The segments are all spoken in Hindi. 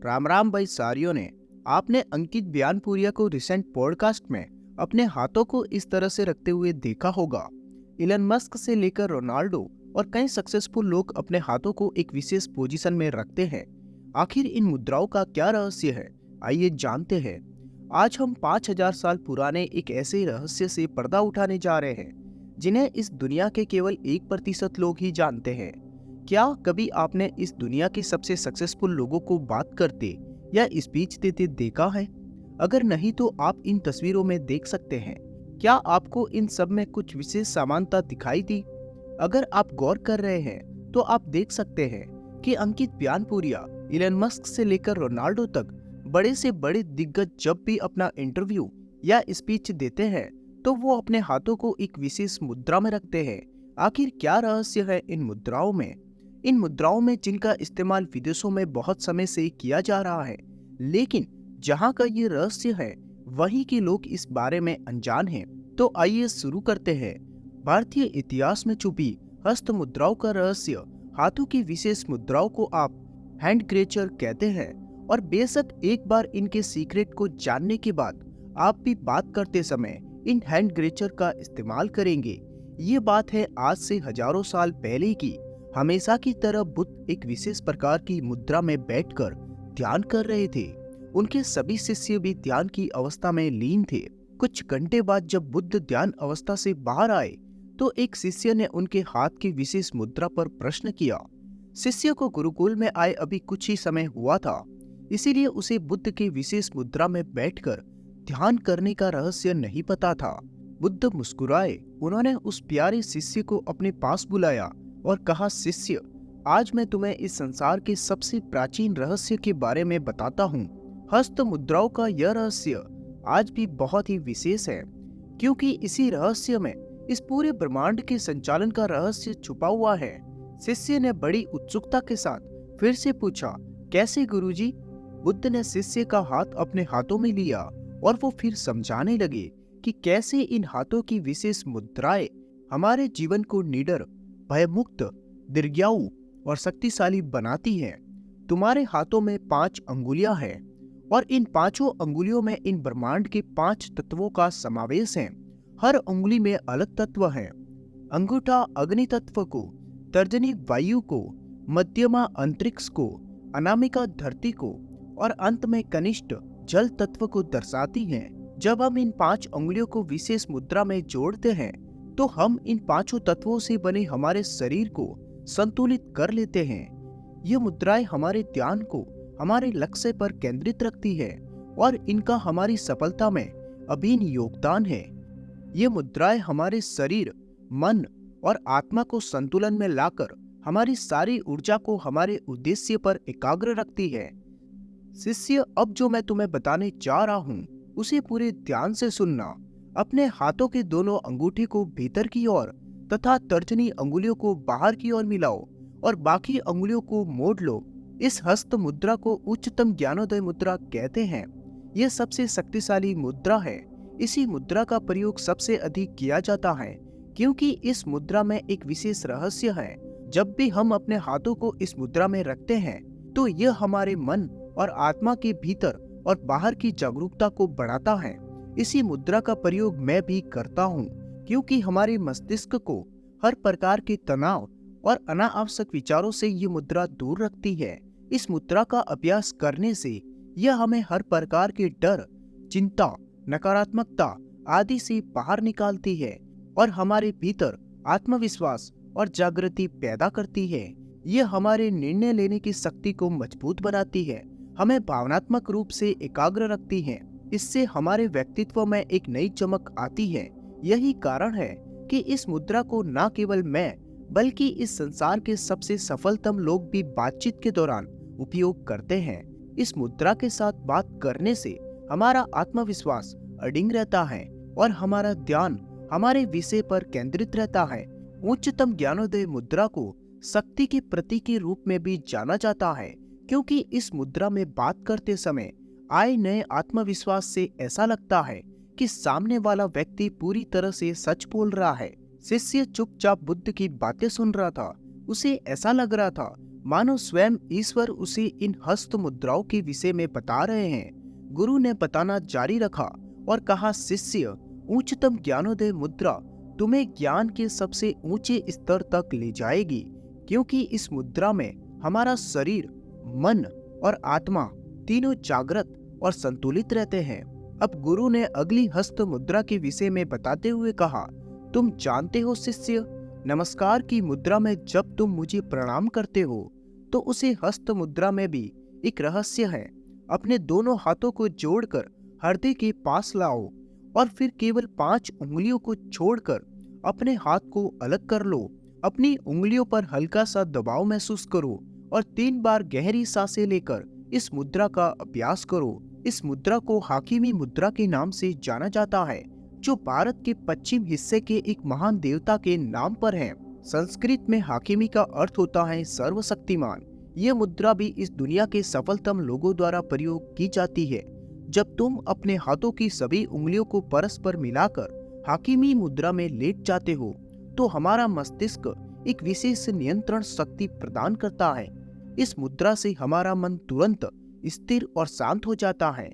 राम राम भाई सारियों ने। आपने अंकित बयानपुरिया को रिसेंट पॉडकास्ट में अपने हाथों को इस तरह से रखते हुए देखा होगा। इलन मस्क से लेकर रोनाल्डो और कई सक्सेसफुल लोग अपने हाथों को एक विशेष पोजीशन में रखते हैं। आखिर इन मुद्राओं का क्या रहस्य है, आइए जानते हैं। आज हम 5000 साल पुराने एक ऐसे रहस्य से पर्दा उठाने जा रहे हैं जिन्हें इस दुनिया के केवल 1% लोग ही जानते हैं। क्या कभी आपने इस दुनिया के सबसे सक्सेसफुल लोगों को बात करते या स्पीच देते देखा है? अगर नहीं तो आप इन तस्वीरों में देख सकते हैं। क्या आपको इन सब में कुछ विशेष समानता दिखाई दी? अगर आप गौर कर रहे हैं तो आप देख सकते हैं कि अंकित बयानपुरिया, इलन मस्क से लेकर रोनाल्डो तक बड़े से बड़े दिग्गज जब भी अपना इंटरव्यू या स्पीच देते हैं तो वो अपने हाथों को एक विशेष मुद्रा में रखते हैं। आखिर क्या रहस्य है इन मुद्राओं में? इन मुद्राओं में जिनका इस्तेमाल विदेशों में बहुत समय से किया जा रहा है, लेकिन जहां का ये रहस्य है वहीं के लोग इस बारे में अनजान हैं। तो आइए शुरू करते हैं। भारतीय इतिहास में छुपी हस्त मुद्राओं का रहस्य। हाथों की विशेष मुद्राओं को आप हैंड ग्रेचर कहते हैं और बेशक एक बार इनके सीक्रेट को जानने के बाद आप भी बात करते समय इन हैंड ग्रेचर का इस्तेमाल करेंगे। ये बात है आज से हजारों साल पहले की। हमेशा की तरह बुद्ध एक विशेष प्रकार की मुद्रा में बैठकर ध्यान कर रहे थे। उनके सभी शिष्य भी ध्यान की अवस्था में लीन थे। कुछ घंटे बाद जब बुद्ध ध्यान अवस्था से बाहर आए तो एक शिष्य ने उनके हाथ की विशेष मुद्रा पर प्रश्न किया। शिष्य को गुरुकुल में आए अभी कुछ ही समय हुआ था, इसीलिए उसे बुद्ध की विशेष मुद्रा में बैठकर ध्यान करने का रहस्य नहीं पता था। बुद्ध मुस्कुराए। उन्होंने उस प्यारे शिष्य को अपने पास बुलाया और कहा, शिष्य, आज मैं तुम्हें इस संसार के सबसे प्राचीन रहस्य के बारे में बताता हूँ। हस्त मुद्राओं का यह रहस्य आज भी बहुत ही विशेष है, क्योंकि इसी रहस्य में इस पूरे ब्रह्मांड के संचालन का रहस्य छुपा हुआ है। शिष्य ने बड़ी उत्सुकता के साथ फिर से पूछा, कैसे गुरुजी? बुद्ध ने शिष्य का हाथ अपने हाथों में लिया और वो फिर समझाने लगे कि कैसे इन हाथों की विशेष मुद्राएं हमारे जीवन को निडर, भयमुक्त, दीर्घायु और शक्तिशाली बनाती हैं। तुम्हारे हाथों में 5 अंगुलियां हैं और इन 5 अंगुलियों में इन ब्रह्मांड के 5 तत्वों का समावेश है। हर अंगुली में अलग तत्व हैं। अंगूठा अग्नि तत्व को, तर्जनी वायु को, मध्यमा अंतरिक्ष को, अनामिका धरती को और अंत में कनिष्ठ जल तत्व को दर्शाती हैं। जब हम इन 5 अंगुलियों को विशेष मुद्रा में जोड़ते हैं तो हम इन 5 तत्वों से बने हमारे शरीर को संतुलित कर लेते हैं। ये मुद्राएं हमारे ध्यान को हमारे लक्ष्य पर केंद्रित रखती है और इनका हमारी सफलता में अभिन्न योगदान है। ये मुद्राएं हमारे शरीर, मन और आत्मा को संतुलन में लाकर हमारी सारी ऊर्जा को हमारे उद्देश्य पर एकाग्र रखती है। शिष्य, अब जो मैं तुम्हें बताने जा रहा हूँ उसे पूरे ध्यान से सुनना। अपने हाथों के दोनों अंगूठे को भीतर की ओर तथा तर्जनी अंगुलियों को बाहर की ओर मिलाओ और बाकी अंगुलियों को मोड़ लो। इस हस्त मुद्रा को उच्चतम ज्ञानोदय मुद्रा कहते हैं। यह सबसे शक्तिशाली मुद्रा है। इसी मुद्रा का प्रयोग सबसे अधिक किया जाता है क्योंकि इस मुद्रा में एक विशेष रहस्य है। जब भी हम अपने हाथों को इस मुद्रा में रखते हैं तो यह हमारे मन और आत्मा के भीतर और बाहर की जागरूकता को बढ़ाता है। इसी मुद्रा का प्रयोग मैं भी करता हूँ क्योंकि हमारे मस्तिष्क को हर प्रकार के तनाव और अनावश्यक विचारों से ये मुद्रा दूर रखती है। इस मुद्रा का अभ्यास करने से यह हमें हर प्रकार के डर, चिंता, नकारात्मकता आदि से बाहर निकालती है और हमारे भीतर आत्मविश्वास और जागृति पैदा करती है। यह हमारे निर्णय लेने की शक्ति को मजबूत बनाती है, हमें भावनात्मक रूप से एकाग्र रखती है। इससे हमारे व्यक्तित्व में एक नई चमक आती है। यही कारण है कि इस मुद्रा को न केवल मैं बल्कि इस संसार के सबसे सफलतम लोग भी बातचीत के दौरान उपयोग करते हैं। इस मुद्रा के साथ बात करने से हमारा आत्मविश्वास अडिग रहता है और हमारा ध्यान हमारे विषय पर केंद्रित रहता है। उच्चतम ज्ञानोदय मुद्रा को शक्ति के प्रतीक के रूप में भी जाना जाता है क्योंकि इस मुद्रा में बात करते समय आए नए आत्मविश्वास से ऐसा लगता है कि सामने वाला व्यक्ति पूरी तरह से सच बोल रहा है। शिष्य चुपचाप बुद्ध की बातें सुन रहा था। उसे ऐसा लग रहा था मानो स्वयं ईश्वर उसे इन हस्त मुद्राओं के विषय में बता रहे हैं। गुरु ने बताना जारी रखा और कहा, शिष्य, उच्चतम ज्ञानोदय मुद्रा तुम्हें ज्ञान के सबसे ऊंचे स्तर तक ले जाएगी, क्योंकि इस मुद्रा में हमारा शरीर, मन और आत्मा तीनों जागृत और संतुलित रहते हैं। अब गुरु ने अगली हस्त मुद्रा के विषय में बताते हुए कहा, तुम जानते हो शिष्य, नमस्कार की मुद्रा में जब तुम मुझे प्रणाम करते हो तो उसे हस्त मुद्रा में भी एक रहस्य है। अपने दोनों हाथों को जोड़कर हृदय के पास लाओ और फिर केवल 5 उंगलियों को छोड़कर अपने हाथ को अलग कर लो। अपनी उंगलियों पर हल्का सा दबाव महसूस करो और 3 बार गहरी सांसें लेकर इस मुद्रा का अभ्यास करो। इस मुद्रा को हाकिमी मुद्रा के नाम से जाना जाता है, जो भारत के पश्चिम हिस्से के एक महान देवता के नाम पर है। संस्कृत में हाकिमी का अर्थ होता है सर्वशक्तिमान। यह मुद्रा भी इस दुनिया के सफलतम लोगों द्वारा प्रयोग की जाती है। जब तुम अपने हाथों की सभी उंगलियों को परस्पर मिलाकर हाकिमी मुद्रा में लेट जाते हो तो हमारा मस्तिष्क एक विशेष नियंत्रण शक्ति प्रदान करता है। इस मुद्रा से हमारा मन तुरंत स्थिर और शांत हो जाता है।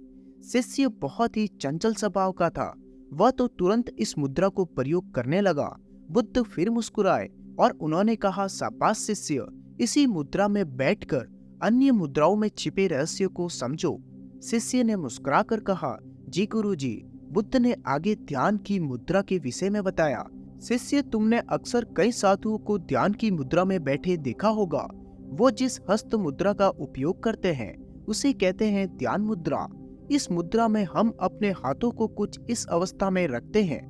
शिष्य बहुत ही चंचल स्वभाव का था, वह तो तुरंत इस मुद्रा को प्रयोग करने लगा। बुद्ध फिर मुस्कुराए और उन्होंने कहा, शाबाश शिष्य, इसी मुद्रा में बैठकर अन्य मुद्राओं में छिपे रहस्य को समझो। शिष्य ने मुस्कुराकर कहा, जी गुरुजी। बुद्ध ने आगे ध्यान की मुद्रा के विषय में बताया। शिष्य, तुमने अक्सर कई साधुओं को ध्यान की मुद्रा में बैठे देखा होगा। वो जिस हस्त मुद्रा का उपयोग करते हैं उसे कहते हैं ध्यान मुद्रा। इस मुद्रा में हम अपने हाथों को कुछ इस अवस्था में रखते हैं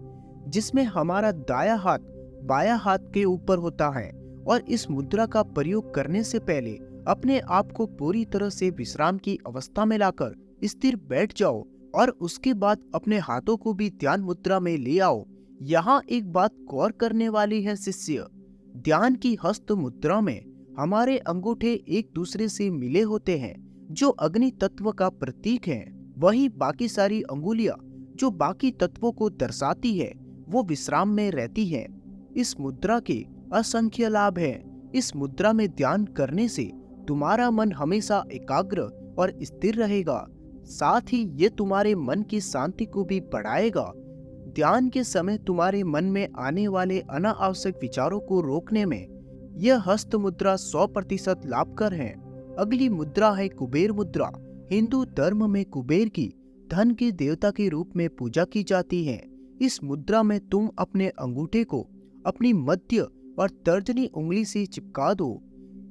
जिसमें हमारा दायां हाथ बायां हाथ के ऊपर होता है, और इस मुद्रा का प्रयोग करने से पहले अपने आप को पूरी तरह से विश्राम की अवस्था में लाकर स्थिर बैठ जाओ और उसके बाद अपने हाथों को भी ध्यान मुद्रा में ले आओ। यहाँ एक बात गौर करने वाली है शिष्य, ध्यान की हस्त मुद्रा में हमारे अंगूठे एक दूसरे से मिले होते हैं जो अग्नि तत्व का प्रतीक है। वही बाकी सारी अंगुलियां जो बाकी तत्वों को दर्शाती है वो विश्राम में रहती है। इस मुद्रा के असंख्य लाभ हैं। इस मुद्रा में ध्यान करने से तुम्हारा मन हमेशा एकाग्र और स्थिर रहेगा, साथ ही ये तुम्हारे मन की शांति को भी बढ़ाएगा। ध्यान के समय तुम्हारे मन में आने वाले अनावश्यक विचारों को रोकने में यह हस्त मुद्रा 100% लाभकर है। अगली मुद्रा है कुबेर मुद्रा। हिंदू धर्म में कुबेर की धन के देवता के रूप में पूजा की जाती है। इस मुद्रा में तुम अपने अंगूठे को अपनी मध्य और तर्जनी उंगली से चिपका दो।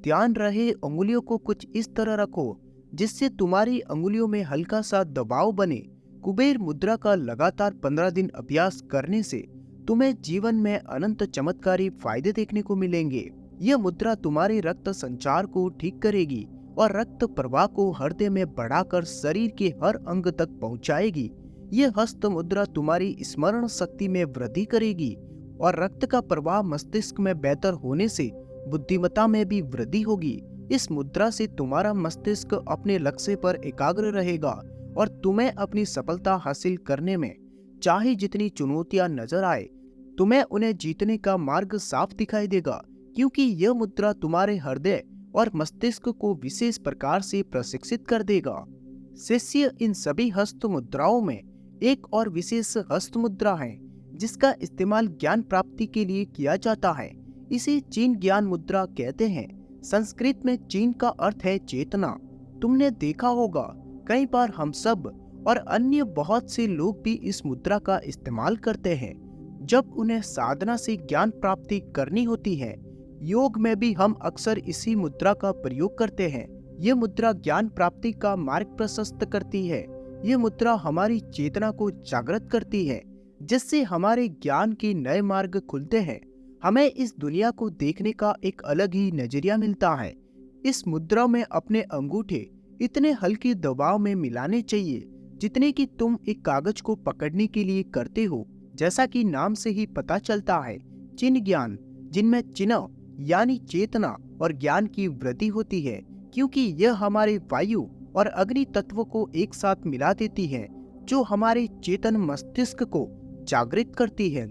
ध्यान रहे उंगलियों को कुछ इस तरह रखो जिससे तुम्हारी अंगुलियों में हल्का सा दबाव बने। कुबेर मुद्रा का लगातार 15 दिन अभ्यास करने से तुम्हें जीवन में अनंत चमत्कारी फायदे देखने को मिलेंगे। यह मुद्रा तुम्हारे रक्त संचार को ठीक करेगी और रक्त प्रवाह को हृदय में बढ़ाकर शरीर के हर अंग तक पहुंचाएगी। यह हस्त मुद्रा तुम्हारी स्मरण शक्ति में वृद्धि करेगी और रक्त का प्रवाह मस्तिष्क में बेहतर होने से बुद्धिमत्ता में भी वृद्धि होगी। इस मुद्रा से तुम्हारा मस्तिष्क अपने लक्ष्य पर एकाग्र रहेगा और तुम्हें अपनी सफलता हासिल करने में चाहे जितनी चुनौतियां नजर आए, तुम्हें उन्हें जीतने का मार्ग साफ दिखाई देगा, क्योंकि यह मुद्रा तुम्हारे हृदय और मस्तिष्क को विशेष प्रकार से प्रशिक्षित कर देगा। शिष्य, इन सभी हस्त मुद्राओं में एक और विशेष हस्त मुद्रा है जिसका इस्तेमाल ज्ञान प्राप्ति के लिए किया जाता है। इसे चीन ज्ञान मुद्रा कहते हैं। संस्कृत में चीन का अर्थ है चेतना। तुमने देखा होगा कई बार हम सब और अन्य बहुत से लोग भी इस मुद्रा का इस्तेमाल करते हैं जब उन्हें साधना से ज्ञान प्राप्ति करनी होती है। योग में भी हम अक्सर इसी मुद्रा का प्रयोग करते हैं। यह मुद्रा ज्ञान प्राप्ति का मार्ग प्रशस्त करती है। यह मुद्रा हमारी चेतना को जागृत करती है, जिससे हमारे ज्ञान के नए मार्ग खुलते हैं। हमें इस दुनिया को देखने का एक अलग ही नजरिया मिलता है। इस मुद्रा में अपने अंगूठे इतने हल्के दबाव में मिलाने चाहिए जितने कि तुम एक कागज को पकड़ने के लिए करते हो। जैसा कि नाम से ही पता चलता है, चिन्ह ज्ञान, जिनमें चिन्ह यानी चेतना और ज्ञान की वृद्धि होती है, क्योंकि यह हमारे वायु और अग्नि तत्व को एक साथ मिला देती है, जो हमारे चेतन मस्तिष्क को जागृत करती है।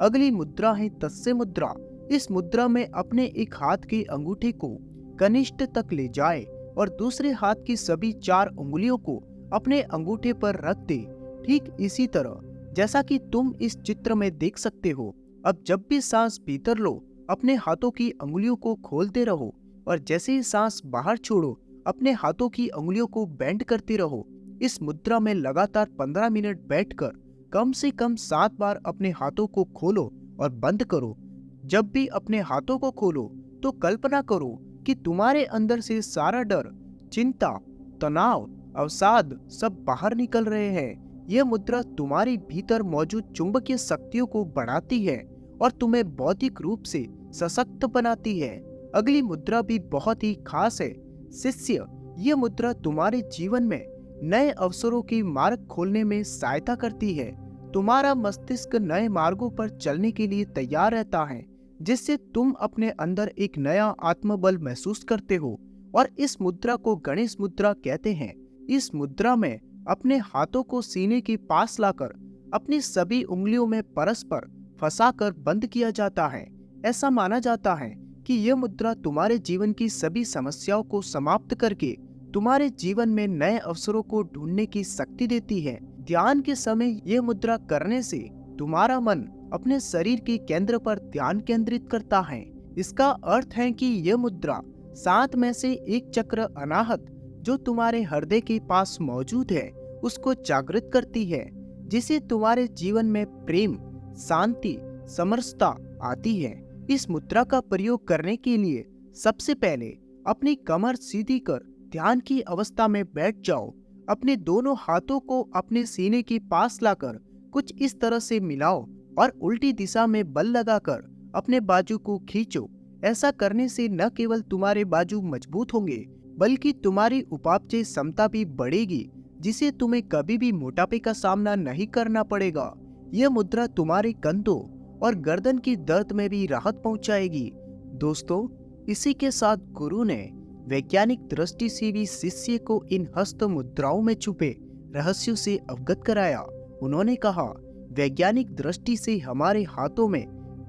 अगली मुद्रा है तस्य मुद्रा। इस मुद्रा में अपने एक हाथ के अंगूठे को कनिष्ठ तक ले जाए और दूसरे हाथ की सभी 4 उंगलियों को अपने अंगूठे पर रख दे। ठीक इसी तरह जैसा कि तुम इस चित्र में देख सकते हो। अब जब भी सांस भीतर लो, अपने हाथों की उंगलियों को खोलते रहो और जैसे ही सांस बाहर छोड़ो, अपने हाथों की उंगलियों को बेंड करते रहो। इस मुद्रा में लगातार 15 मिनट बैठकर कम से कम 7 बार अपने हाथों को खोलो और बंद करो। जब भी अपने हाथों को खोलो तो कल्पना करो कि तुम्हारे अंदर से सारा डर, चिंता, तनाव, अवसाद सब बाहर निकल रहे हैं। यह मुद्रा तुम्हारी भीतर मौजूद चुंबकीय शक्तियों को बढ़ाती है और तुम्हें बौद्धिक रूप से सशक्त बनाती है। अगली मुद्रा भी बहुत ही खास है। शिष्य, यह मुद्रा तुम्हारे जीवन में नए अवसरों की मार्ग खोलने में सहायता करती है। तुम्हारा मस्तिष्क नए मार्गों पर चलने के लिए तैयार रहता है, जिससे तुम अपने अंदर एक नया आत्मबल महसूस करते हो और इस मुद्रा को गणेश मुद्रा कहते हैं। इस मुद्रा में अपने हाथों को सीने के पास लाकर अपनी सभी उंगलियों में परस्पर फंसाकर बंद किया जाता है। ऐसा माना जाता है कि यह मुद्रा तुम्हारे जीवन की सभी समस्याओं को समाप्त करके तुम्हारे जीवन में नए अवसरों को ढूंढने की शक्ति देती है। ध्यान के समय यह मुद्रा करने से तुम्हारा मन अपने शरीर के केंद्र पर ध्यान केंद्रित करता है। इसका अर्थ है कि यह मुद्रा 7 में से एक चक्र अनाहत जो तुम्हारे हृदय के पास मौजूद है उसको जागृत करती है, जिसे तुम्हारे जीवन में प्रेम, शांति, समरसता आती है। इस मुद्रा का प्रयोग करने के लिए सबसे पहले अपनी कमर सीधी कर ध्यान की अवस्था में बैठ जाओ। अपने दोनों हाथों को अपने सीने के पास लाकर कुछ इस तरह से मिलाओ और उल्टी दिशा में बल लगाकर अपने बाजू को खींचो। ऐसा करने से न केवल तुम्हारे बाजू मजबूत होंगे बल्कि तुम्हारी उपापचय क्षमता भी बढ़ेगी, जिसे तुम्हें कभी भी मोटापे का सामना नहीं करना पड़ेगा। यह मुद्रा तुम्हारे कंधों और गर्दन की दर्द में भी राहत पहुंचाएगी। दोस्तों, इसी के साथ गुरु ने वैज्ञानिक दृष्टि से भी शिष्य को इन हस्त मुद्राओं में छुपे रहस्यों से अवगत कराया। उन्होंने कहा, वैज्ञानिक दृष्टि से हमारे हाथों में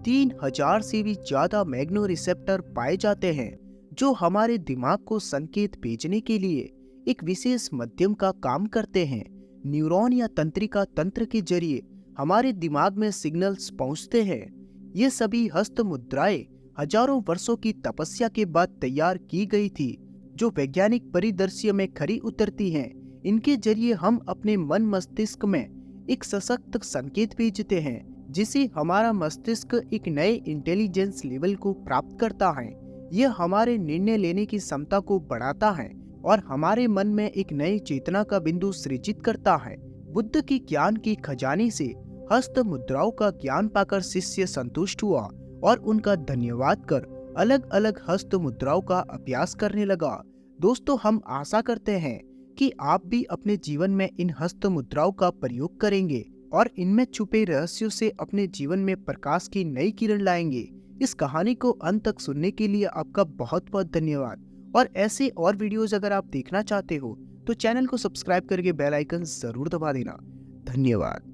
3000 से भी ज्यादा मैग्नो रिसेप्टर पाए जाते हैं, जो हमारे दिमाग को संकेत भेजने के लिए एक विशेष माध्यम का काम करते हैं। न्यूरॉन या तंत्रिका तंत्र के जरिए हमारे दिमाग में सिग्नल्स पहुंचते हैं। ये सभी हस्त मुद्राएं हजारों वर्षों की तपस्या के बाद तैयार की गई थी, जो वैज्ञानिक परिदृश्य में खरी उतरती हैं। इनके जरिए हम अपने मन मस्तिष्क में एक सशक्त संकेत भेजते हैं, जिसे हमारा मस्तिष्क एक नए इंटेलिजेंस लेवल को प्राप्त करता है। यह हमारे निर्णय लेने की क्षमता को बढ़ाता है और हमारे मन में एक नई चेतना का बिंदु सृजित करता है। बुद्ध की ज्ञान की खजाने से हस्त मुद्राओं का ज्ञान पाकर शिष्य संतुष्ट हुआ और उनका धन्यवाद कर अलग अलग हस्त मुद्राओं का अभ्यास करने लगा। दोस्तों, हम आशा करते हैं कि आप भी अपने जीवन में इन हस्त मुद्राओं का प्रयोग करेंगे और इनमें छुपे रहस्यों से अपने जीवन में प्रकाश की नई किरण लाएंगे। इस कहानी को अंत तक सुनने के लिए आपका बहुत बहुत धन्यवाद। और ऐसे और वीडियोस अगर आप देखना चाहते हो तो चैनल को सब्सक्राइब करके बेल आइकन जरूर दबा देना। धन्यवाद।